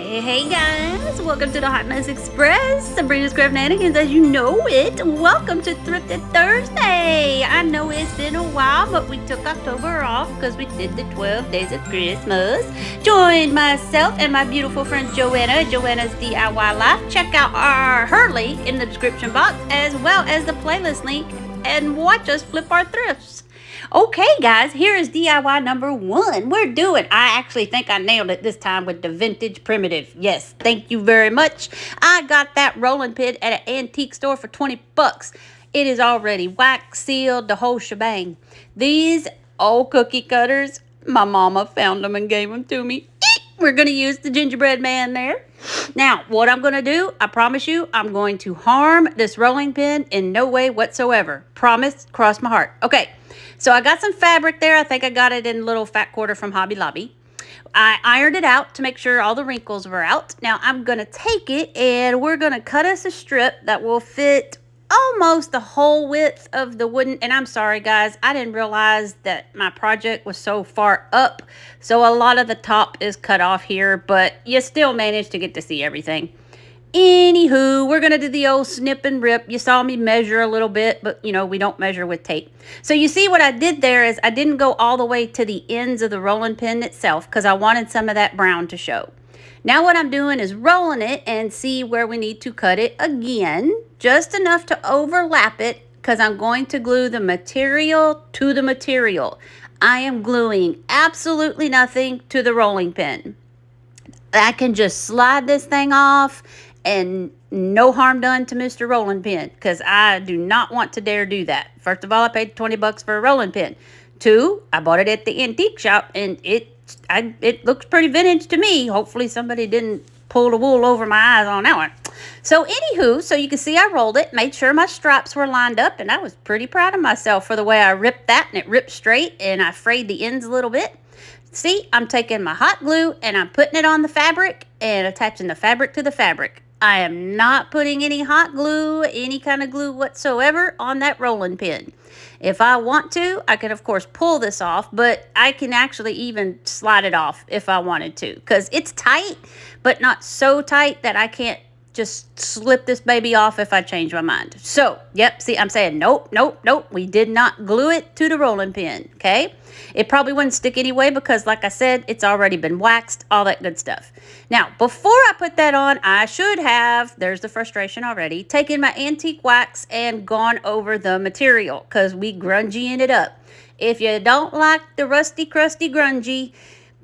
Hey guys, welcome to the Hot Mess Express. Sabrina's Craft-nanigans as you know it. Welcome to Thrifted Thursday. I know it's been a while, but we took October off because we did the 12 days of Christmas. Joined myself and my beautiful friend Joanna, Joanna's DIY Life. Check out her link in the description box as well as the playlist link and watch us flip our thrifts. Okay guys, here is DIY number 1. I actually think I nailed it this time with the vintage primitive. Yes, thank you very much. I got that rolling pin at an antique store for 20 bucks. It is already wax sealed, the whole shebang. These old cookie cutters, my mama found them and gave them to me. We're going to use the gingerbread man there. Now, what I'm going to do, I promise you, I'm going to harm this rolling pin in no way whatsoever. Promise, cross my heart. Okay. So I got some fabric there. I think I got it in a little fat quarter from Hobby Lobby. I ironed it out to make sure all the wrinkles were out. Now I'm going to take it and we're going to cut us a strip that will fit almost the whole width of the wooden. And I'm sorry guys, I didn't realize that my project was so far up. So a lot of the top is cut off here, but you still managed to get to see everything. Anywho, we're going to do the old snip and rip. You saw me measure a little bit, but you know, we don't measure with tape. So you see what I did there is I didn't go all the way to the ends of the rolling pin itself because I wanted some of that brown to show. Now what I'm doing is rolling it and see where we need to cut it again, just enough to overlap it because I'm going to glue the material to the material. I am gluing absolutely nothing to the rolling pin. I can just slide this thing off and no harm done to Mr. Rolling Pin because I do not want to dare do that. First of all, I paid 20 bucks for a rolling pin. 2, I bought it at the antique shop and it looks pretty vintage to me. Hopefully somebody didn't pull the wool over my eyes on that one. So anywho, so you can see I rolled it, made sure my straps were lined up, and I was pretty proud of myself for the way I ripped that, and it ripped straight, and I frayed the ends a little bit. See, I'm taking my hot glue and I'm putting it on the fabric and attaching the fabric to the fabric. I am not putting any hot glue, any kind of glue whatsoever on that rolling pin. If I want to, I can of course pull this off, but I can actually even slide it off if I wanted to because it's tight, but not so tight that I can't just slip this baby off if I change my mind. So, yep, see, I'm saying nope, nope, nope. We did not glue it to the rolling pin, okay? It probably wouldn't stick anyway because, like I said, it's already been waxed, all that good stuff. Now, before I put that on, I should have, there's the frustration already, taken my antique wax and gone over the material because we grungy it up. If you don't like the rusty, crusty, grungy,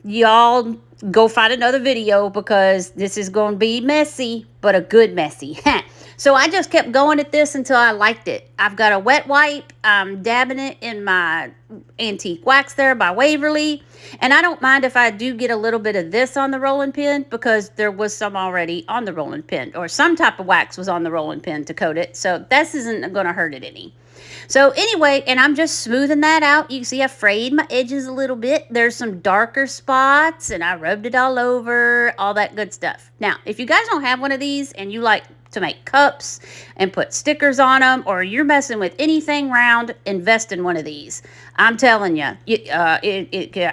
y'all go find another video because this is going to be messy, but a good messy. So I just kept going at this until I liked it. I've got a wet wipe. I'm dabbing it in my antique wax there by Waverly. And I don't mind if I do get a little bit of this on the rolling pin because there was some already on the rolling pin, or some type of wax was on the rolling pin to coat it. So this isn't going to hurt it any. So anyway, and I'm just smoothing that out. You can see I frayed my edges a little bit. There's some darker spots and I rubbed it all over, all that good stuff. Now, if you guys don't have one of these and you like to make cups and put stickers on them, or you're messing with anything round, invest in one of these. I'm telling you,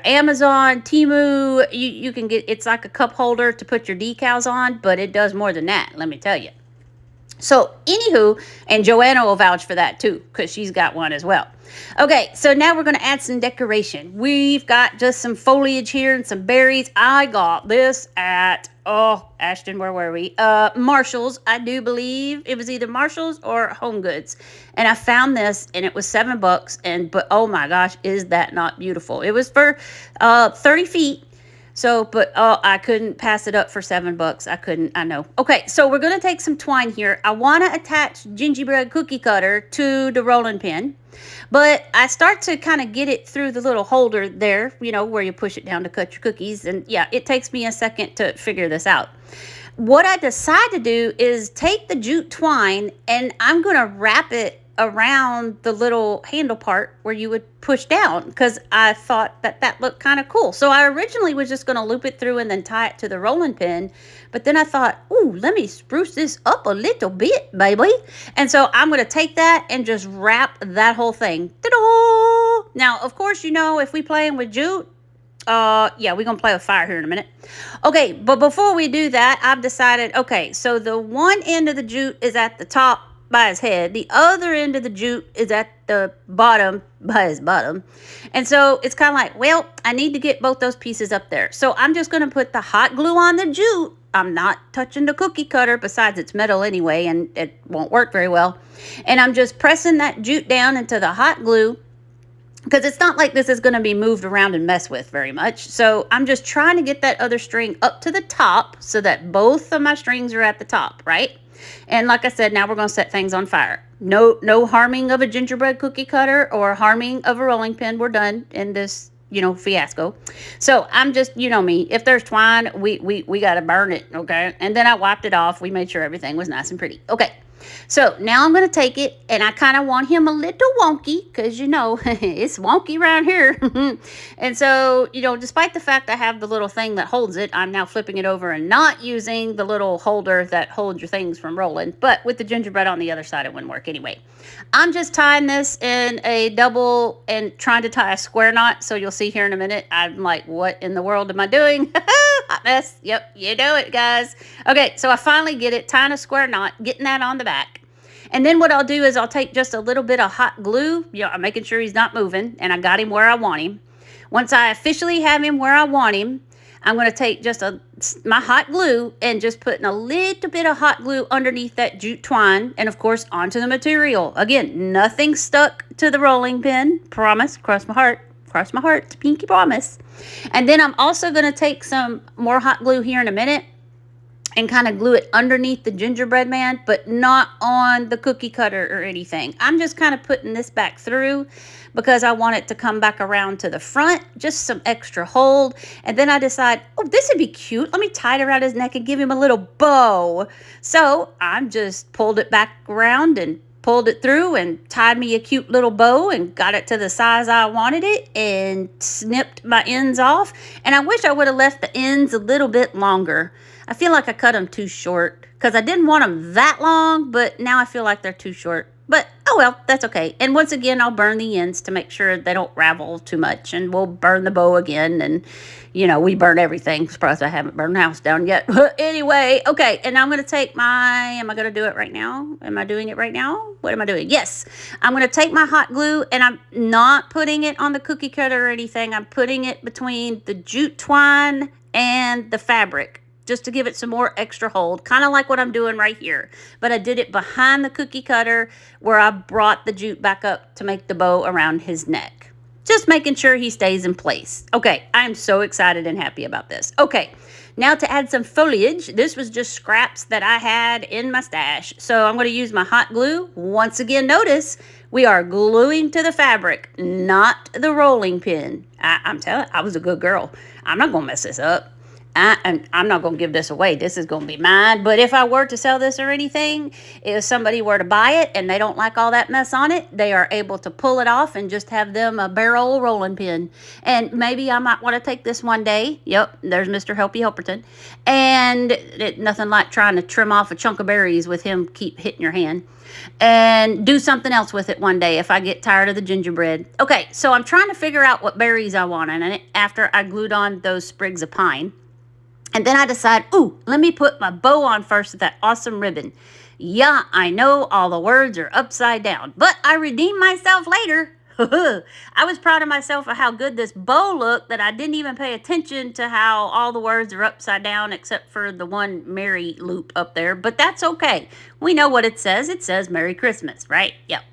Amazon, Temu, you can get, it's like a cup holder to put your decals on, but it does more than that, let me tell you. So, anywho, and Joanna will vouch for that too, because she's got one as well. Okay, so now we're going to add some decoration. We've got just some foliage here and some berries. I got this at, Ashton, where were we? Marshall's, I do believe. It was either Marshall's or Home Goods. And I found this, and it was $7. But oh my gosh, is that not beautiful? It was for 30 feet. So, but I couldn't pass it up for $7. I couldn't, I know. Okay, so we're going to take some twine here. I want to attach gingerbread cookie cutter to the rolling pin. But I start to kind of get it through the little holder there, you know, where you push it down to cut your cookies. And yeah, it takes me a second to figure this out. What I decide to do is take the jute twine and I'm going to wrap it around the little handle part where you would push down because I thought that looked kind of cool. So I originally was just going to loop it through and then tie it to the rolling pin. But then I thought, ooh, let me spruce this up a little bit, baby. And so I'm going to take that and just wrap that whole thing. Ta-da! Now, of course, you know, if we playing with jute, Yeah, we're gonna play with fire here in a minute. Okay, but before we do that, I've decided, okay, so the one end of the jute is at the top by his head. The other end of the jute is at the bottom by his bottom. And so it's kind of like, well, I need to get both those pieces up there. So I'm just gonna put the hot glue on the jute. I'm not touching the cookie cutter, besides it's metal anyway, and it won't work very well. And I'm just pressing that jute down into the hot glue, because it's not like this is going to be moved around and messed with very much. So I'm just trying to get that other string up to the top so that both of my strings are at the top, right? And like I said, now we're going to set things on fire. No harming of a gingerbread cookie cutter or harming of a rolling pin. We're done in this, fiasco. So I'm just, me, if there's twine, we got to burn it, okay? And then I wiped it off. We made sure everything was nice and pretty. Okay. So now I'm going to take it, and I kind of want him a little wonky because, it's wonky around here. And so, despite the fact I have the little thing that holds it, I'm now flipping it over and not using the little holder that holds your things from rolling. But with the gingerbread on the other side, it wouldn't work anyway. I'm just tying this in a double and trying to tie a square knot. So you'll see here in a minute. I'm like, what in the world am I doing? Hot mess. Yep, you know it, guys. Okay, so I finally get it, tying a square knot, getting that on the back. And then what I'll do is I'll take just a little bit of hot glue. I'm making sure he's not moving, and I got him where I want him. Once I officially have him where I want him, I'm going to take just my hot glue and just putting a little bit of hot glue underneath that jute twine, and of course onto the material. Again, nothing stuck to the rolling pin. Promise, cross my heart, pinky promise. And then I'm also going to take some more hot glue here in a minute and kind of glue it underneath the gingerbread man, but not on the cookie cutter or anything. I'm just kind of putting this back through because I want it to come back around to the front, just some extra hold. And then I decide, oh, this would be cute. Let me tie it around his neck and give him a little bow. So I'm just pulled it back around and pulled it through and tied me a cute little bow and got it to the size I wanted it and snipped my ends off. And I wish I would have left the ends a little bit longer. I feel like I cut them too short because I didn't want them that long, but now I feel like they're too short. But, oh well, that's okay. And once again, I'll burn the ends to make sure they don't ravel too much. And we'll burn the bow again. And, we burn everything. Surprised I haven't burned the house down yet. Anyway, okay. And I'm going to take am I going to do it right now? Am I doing it right now? What am I doing? Yes. I'm going to take my hot glue, and I'm not putting it on the cookie cutter or anything. I'm putting it between the jute twine and the fabric, just to give it some more extra hold, kind of like what I'm doing right here. But I did it behind the cookie cutter where I brought the jute back up to make the bow around his neck. Just making sure he stays in place. Okay, I'm so excited and happy about this. Okay, now to add some foliage. This was just scraps that I had in my stash. So I'm going to use my hot glue. Once again, notice we are gluing to the fabric, not the rolling pin. I'm telling you, I was a good girl. I'm not going to mess this up. I'm not going to give this away. This is going to be mine. But if I were to sell this or anything, if somebody were to buy it and they don't like all that mess on it, they are able to pull it off and just have them a barrel rolling pin. And maybe I might want to take this one day. Yep, there's Mr. Helpy Helperton. And nothing like trying to trim off a chunk of berries with him keep hitting your hand. And do something else with it one day if I get tired of the gingerbread. Okay, so I'm trying to figure out what berries I want on it after I glued on those sprigs of pine. And then I decide, ooh, let me put my bow on first with that awesome ribbon. Yeah, I know all the words are upside down, but I redeemed myself later. I was proud of myself for how good this bow looked that I didn't even pay attention to how all the words are upside down except for the one Merry loop up there. But that's okay. We know what it says. It says Merry Christmas, right? Yep.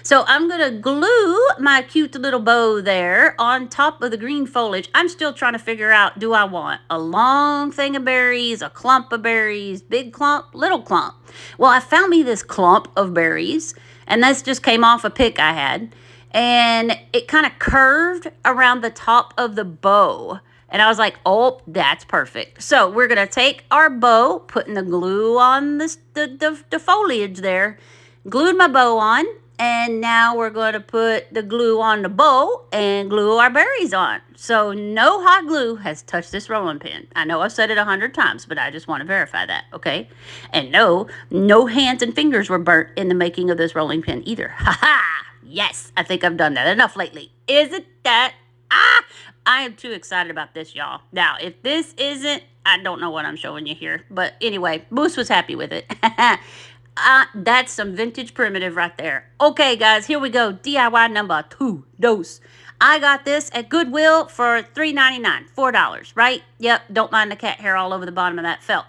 So I'm going to glue my cute little bow there on top of the green foliage. I'm still trying to figure out, do I want a long thing of berries, a clump of berries, big clump, little clump? Well, I found me this clump of berries, and this just came off a pick I had, and it kind of curved around the top of the bow. And I was like, oh, that's perfect. So we're going to take our bow, putting the glue on the foliage there, glued my bow on. And now we're going to put the glue on the bow and glue our berries on. So no hot glue has touched this rolling pin. I know I've said it 100 times, but I just want to verify that, okay? And no hands and fingers were burnt in the making of this rolling pin either. Ha ha! Yes, I think I've done that enough lately. Is it that? I am too excited about this, y'all. Now, if this isn't, I don't know what I'm showing you here. But anyway, Moose was happy with it. That's some vintage primitive right there. Okay, guys, here we go. DIY number 2. Dose. I got this at Goodwill for $3.99, $4, right? Yep, don't mind the cat hair all over the bottom of that felt.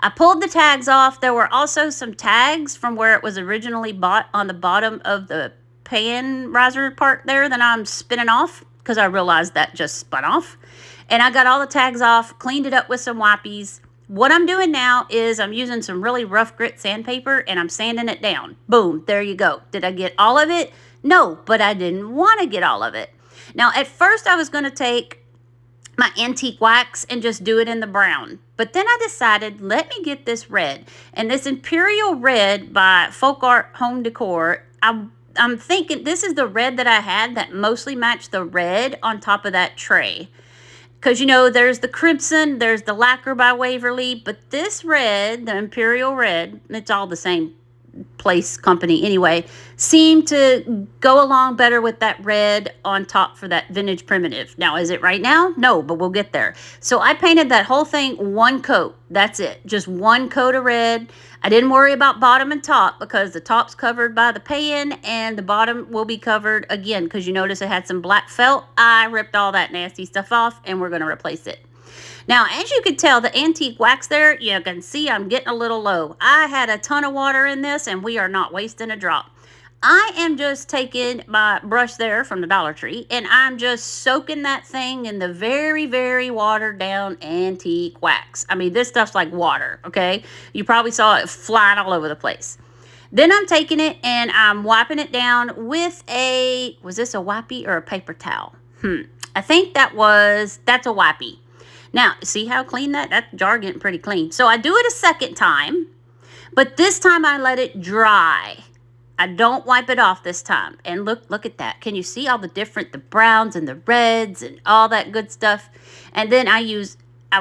I pulled the tags off. There were also some tags from where it was originally bought on the bottom of the pan riser part there that I'm spinning off because I realized that just spun off. And I got all the tags off, cleaned it up with some wipes. What I'm doing now is I'm using some really rough grit sandpaper and I'm sanding it down. Boom, there you go. Did I get all of it? No, but I didn't want to get all of it. Now, at first I was going to take my antique wax and just do it in the brown. But then I decided, let me get this red. And this Imperial Red by Folk Art Home Decor, I'm thinking this is the red that I had that mostly matched the red on top of that tray. Because, you know, there's the Crimson, there's the Lacquer by Waverly, but this red, the Imperial Red, it's all the same place, company anyway, seemed to go along better with that red on top for that vintage primitive. Now, is it right now? No, but we'll get there. So I painted that whole thing one coat. That's it. Just one coat of red. I didn't worry about bottom and top because the top's covered by the pan and the bottom will be covered again because you notice it had some black felt. I ripped all that nasty stuff off and we're going to replace it. Now, as you can tell, the antique wax there, you can see I'm getting a little low. I had a ton of water in this, and we are not wasting a drop. I am just taking my brush there from the Dollar Tree, and I'm just soaking that thing in the very, very watered down antique wax. I mean, this stuff's like water, okay? You probably saw it flying all over the place. Then I'm taking it, and I'm wiping it down with a, was this a wipey or a paper towel? I think that's a wipey. Now, see how clean that jar getting pretty clean. So I do it a second time, but this time I let it dry. I don't wipe it off this time. And look at that. Can you see all the different, the browns and the reds and all that good stuff? And then I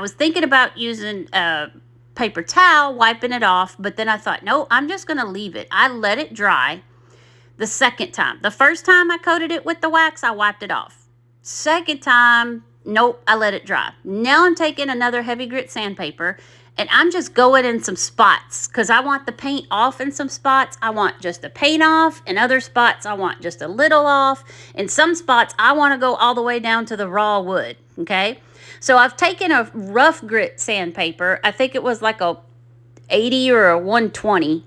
was thinking about using a paper towel, wiping it off, but then I thought, no, I'm just going to leave it. I let it dry the second time. The first time I coated it with the wax, I wiped it off. Second time, nope, I let it dry. Now I'm taking another heavy grit sandpaper and I'm just going in some spots because I want the paint off in some spots. I want just the paint off. In other spots, I want just a little off. In some spots, I want to go all the way down to the raw wood, okay? So I've taken a rough grit sandpaper. I think it was like a 80 or a 120.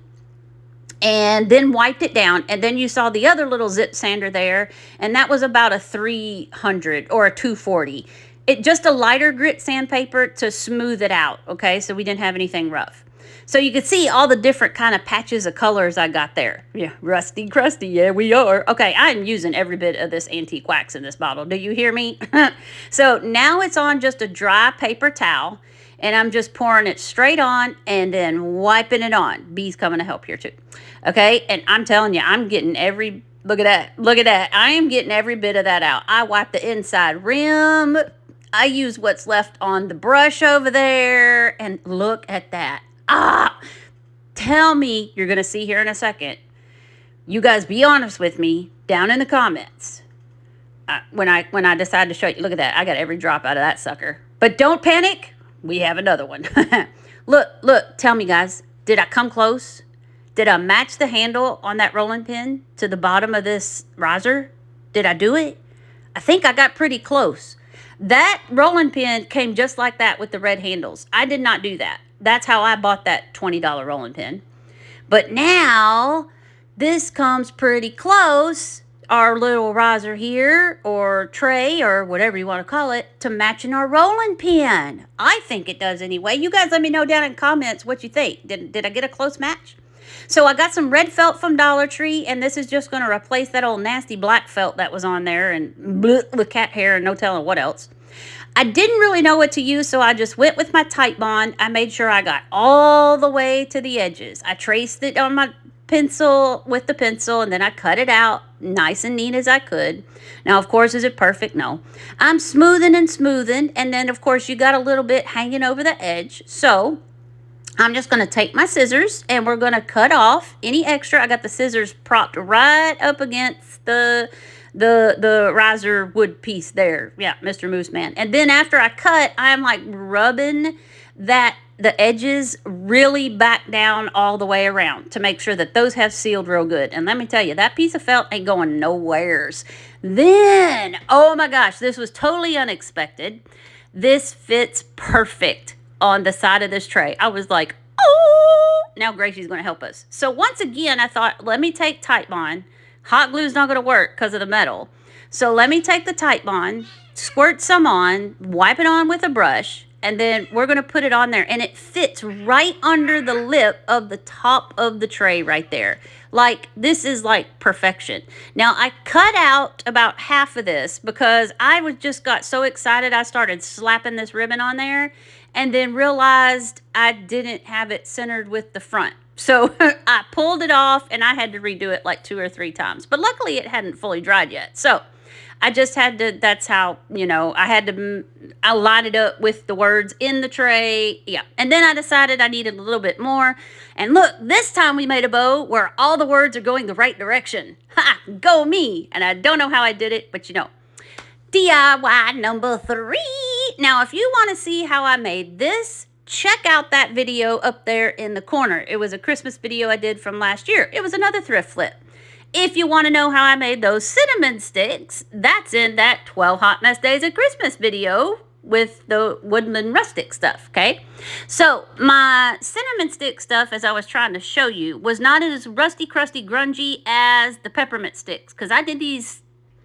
And then wiped it down, and then you saw the other little zip sander there, and that was about a 300 or a 240. It just a lighter grit sandpaper to smooth it out, okay? So we didn't have anything rough. So you could see all the different kind of patches of colors I got there. Yeah, rusty, crusty, yeah, we are. Okay, I'm using every bit of this antique wax in this bottle. Do you hear me? So now it's on just a dry paper towel, and I'm just pouring it straight on and then wiping it on. Bee's coming to help here too. Okay, and I'm telling you, I'm getting every, look at that, look at that. I am getting every bit of that out. I wipe the inside rim. I use what's left on the brush over there, and look at that. Tell me, you're going to see here in a second. You guys be honest with me down in the comments. When I decide to show you, look at that. I got every drop out of that sucker. But don't panic. We have another one. Look, tell me guys, did I come close? Did I match the handle on that rolling pin to the bottom of this riser? Did I do it? I think I got pretty close. That rolling pin came just like that with the red handles. I did not do that. That's how I bought that $20 rolling pin. But now, this comes pretty close, our little riser here, or tray, or whatever you want to call it, to matching our rolling pin. I think it does anyway. You guys let me know down in the comments what you think. Did I get a close match? So I got some red felt from Dollar Tree, and this is just going to replace that old nasty black felt that was on there, and with cat hair and no telling what else. I didn't really know what to use, so I just went with my Type Bond. I made sure I got all the way to the edges. I traced it on my pencil with the pencil, and then I cut it out nice and neat as I could. Now, of course, is it perfect? No. I'm smoothing and smoothing, and then, of course, you got a little bit hanging over the edge. So I'm just going to take my scissors, and we're going to cut off any extra. I got the scissors propped right up against the the riser wood piece there. Yeah, Mr. Mooseman. And then after I cut, I'm like rubbing the edges really back down all the way around to make sure that those have sealed real good. And let me tell you, that piece of felt ain't going nowheres. Then, oh my gosh, this was totally unexpected. This fits perfect on the side of this tray. I was like, oh, now Gracie's going to help us. So once again, I thought, let me take Titebond. Hot glue's not going to work because of the metal. So let me take the Titebond, squirt some on, wipe it on with a brush, and then we're going to put it on there. And it fits right under the lip of the top of the tray right there. Like, this is like perfection. Now, I cut out about half of this because I just got so excited. I started slapping this ribbon on there and then realized I didn't have it centered with the front. So I pulled it off and I had to redo it like 2 or 3 times. But luckily, it hadn't fully dried yet. So I just had to, that's how, you know, I line it up with the words in the tray. Yeah. And then I decided I needed a little bit more. And look, this time we made a bow where all the words are going the right direction. Ha! Go me! And I don't know how I did it, but you know. DIY number 3. Now, if you want to see how I made this, check out that video up there in the corner. It was a Christmas video I did from last year. It was another thrift flip. If you want to know how I made those cinnamon sticks, that's in that 12 Hot Mess Days at Christmas video with the woodland rustic stuff, okay? So my cinnamon stick stuff, as I was trying to show you, was not as rusty, crusty, grungy as the peppermint sticks, because I did these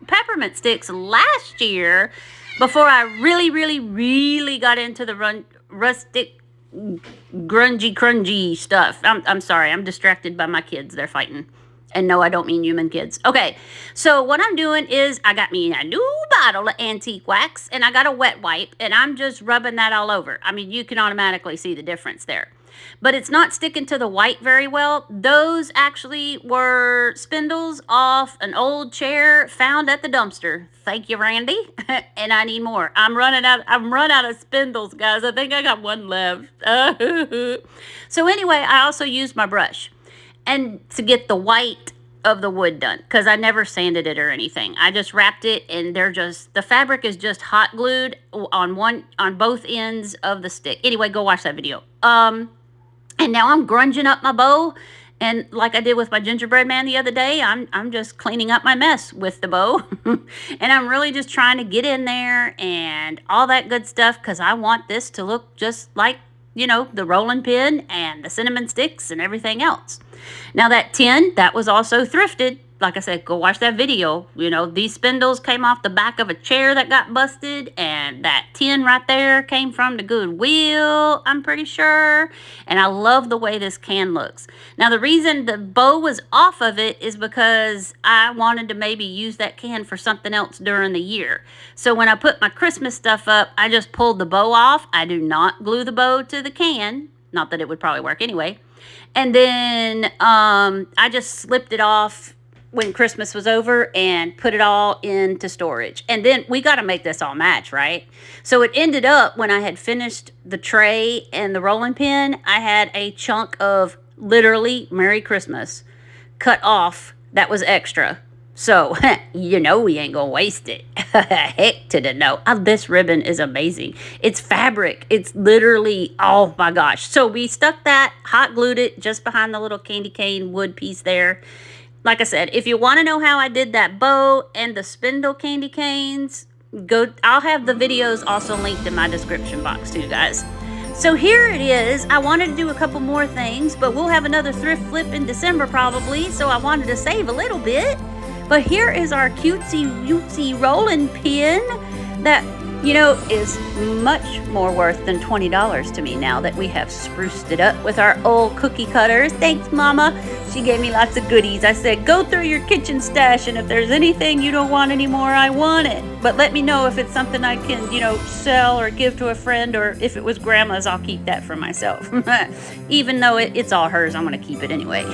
peppermint sticks last year before I really got into the rustic, grungy, crungy stuff. I'm sorry, I'm distracted by my kids. They're fighting. And no, I don't mean human kids. Okay, so what I'm doing is I got me a new bottle of antique wax and I got a wet wipe and I'm just rubbing that all over. I mean, you can automatically see the difference there. But it's not sticking to the white very well. Those actually were spindles off an old chair found at the dumpster. Thank you, Randy. And I need more. I'm run out of spindles, guys. I think I got one left. So anyway, I also used my brush. And to get the white of the wood done, because I never sanded it or anything. I just wrapped it and the fabric is just hot glued on both ends of the stick. Anyway, go watch that video. And now I'm grunging up my bow, and like I did with my gingerbread man the other day, I'm just cleaning up my mess with the bow. And I'm really just trying to get in there and all that good stuff, because I want this to look just like, you know, the rolling pin and the cinnamon sticks and everything else. Now that tin, that was also thrifted. Like I said, go watch that video. You know, these spindles came off the back of a chair that got busted, and that tin right there came from the Goodwill, I'm pretty sure. And I love the way this can looks. Now, the reason the bow was off of it is because I wanted to maybe use that can for something else during the year. So when I put my Christmas stuff up, I just pulled the bow off. I do not glue the bow to the can. Not that it would probably work anyway. And then I just slipped it off when Christmas was over and put it all into storage. And then we got to make this all match, right? So it ended up, when I had finished the tray and the rolling pin, I had a chunk of literally Merry Christmas cut off that was extra. So, you know we ain't gonna waste it. Heck to the no. This ribbon is amazing. It's fabric. It's literally, oh my gosh. So we stuck that, hot glued it just behind the little candy cane wood piece there. Like I said, if you want to know how I did that bow and the spindle candy canes, I'll have the videos also linked in my description box too, guys. So here it is. I wanted to do a couple more things, but we'll have another thrift flip in December probably, so I wanted to save a little bit. But here is our cutesy rolling pin that, you know, is much more worth than $20 to me now that we have spruced it up with our old cookie cutters. Thanks, Mama. She gave me lots of goodies. I said, go through your kitchen stash, and if there's anything you don't want anymore, I want it. But let me know if it's something I can, you know, sell or give to a friend, or if it was Grandma's, I'll keep that for myself. Even though it's all hers, I'm going to keep it anyway.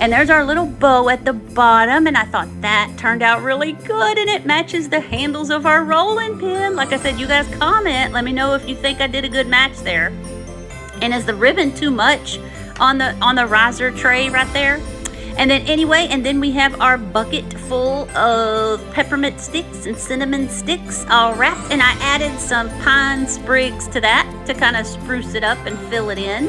And there's our little bow at the bottom, and I thought that turned out really good, and it matches the handles of our rolling pin. Like I said, you guys comment. Let me know if you think I did a good match there. And is the ribbon too much on the riser tray right there? And then anyway, and then we have our bucket full of peppermint sticks and cinnamon sticks all wrapped. And I added some pine sprigs to that to kind of spruce it up and fill it in.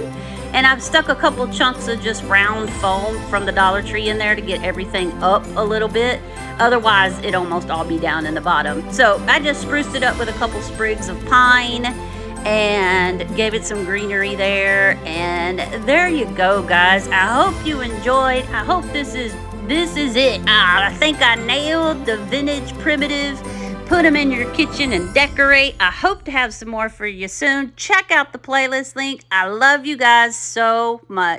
And I've stuck a couple chunks of just round foam from the Dollar Tree in there to get everything up a little bit. Otherwise, it'd almost all be down in the bottom. So I just spruced it up with a couple sprigs of pine and gave it some greenery there. And there you go, guys. I hope you enjoyed. I hope this is it. I think I nailed the vintage primitive. Put them in your kitchen and decorate. I hope to have some more for you soon. Check out the playlist link. I love you guys so much.